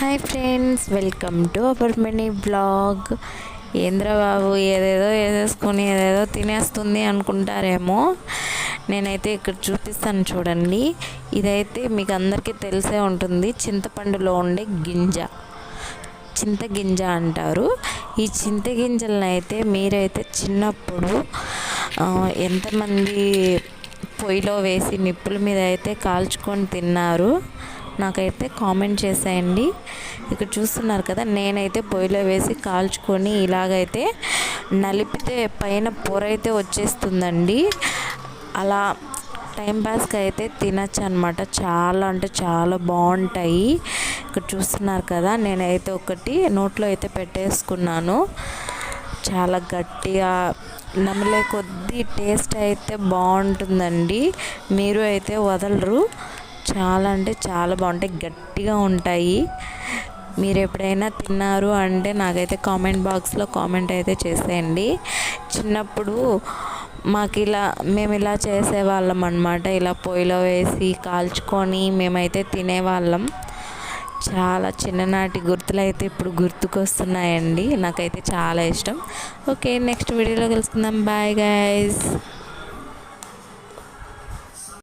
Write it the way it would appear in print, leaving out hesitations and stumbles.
Hi friends, welcome to our mini blog. ఏంద్ర బాబు ఏదేదో వేసేసుకొని ఏదేదో తినేస్తుంది అనుకుంటారేమో. నేనైతే ఇక్కడ చూపిస్తాను చూడండి. ఇదైతే మీకు అందరికీ తెలిసే ఉంటుంది, చింతపండులో ఉండే గింజ, చింతగింజ అంటారు. ఈ చింతగింజలను అయితే మీరైతే చిన్నప్పుడు ఎంతమంది పొయ్యిలో వేసి నిప్పుల మీద అయితే కాల్చుకొని తిన్నారు, నాకైతే కామెంట్ చేసేయండి. ఇక్కడ చూస్తున్నారు కదా, నేనైతే పొయ్యిలో వేసి కాల్చుకొని ఇలాగైతే నలిపితే పైన పొర అయితే వచ్చేస్తుందండి. అలా టైంపాస్కి అయితే తినచ్చు అనమాట. చాలా అంటే చాలా బాగుంటాయి. ఇక్కడ చూస్తున్నారు కదా, నేనైతే ఒకటి నోట్లో అయితే పెట్టేసుకున్నాను. చాలా గట్టిగా నమిలే కొద్దీ టేస్ట్ అయితే బాగుంటుందండి. మీరు అయితే వదలరు. చాలా అంటే చాలా బాగుంటాయి, గట్టిగా ఉంటాయి. మీరు ఎప్పుడైనా తిన్నారు అంటే నాకైతే కామెంట్ బాక్స్లో కామెంట్ అయితే చేసేయండి. చిన్నప్పుడు మేము ఇలా చేసేవాళ్ళం అన్నమాట. ఇలా పొయ్యిలో వేసి కాల్చుకొని మేమైతే తినేవాళ్ళం. చాలా చిన్ననాటి గుర్తులు అయితే ఇప్పుడు గుర్తుకొస్తున్నాయండి. నాకైతే చాలా ఇష్టం. ఓకే, నెక్స్ట్ వీడియోలో కలుసుకుందాం. Bye guys.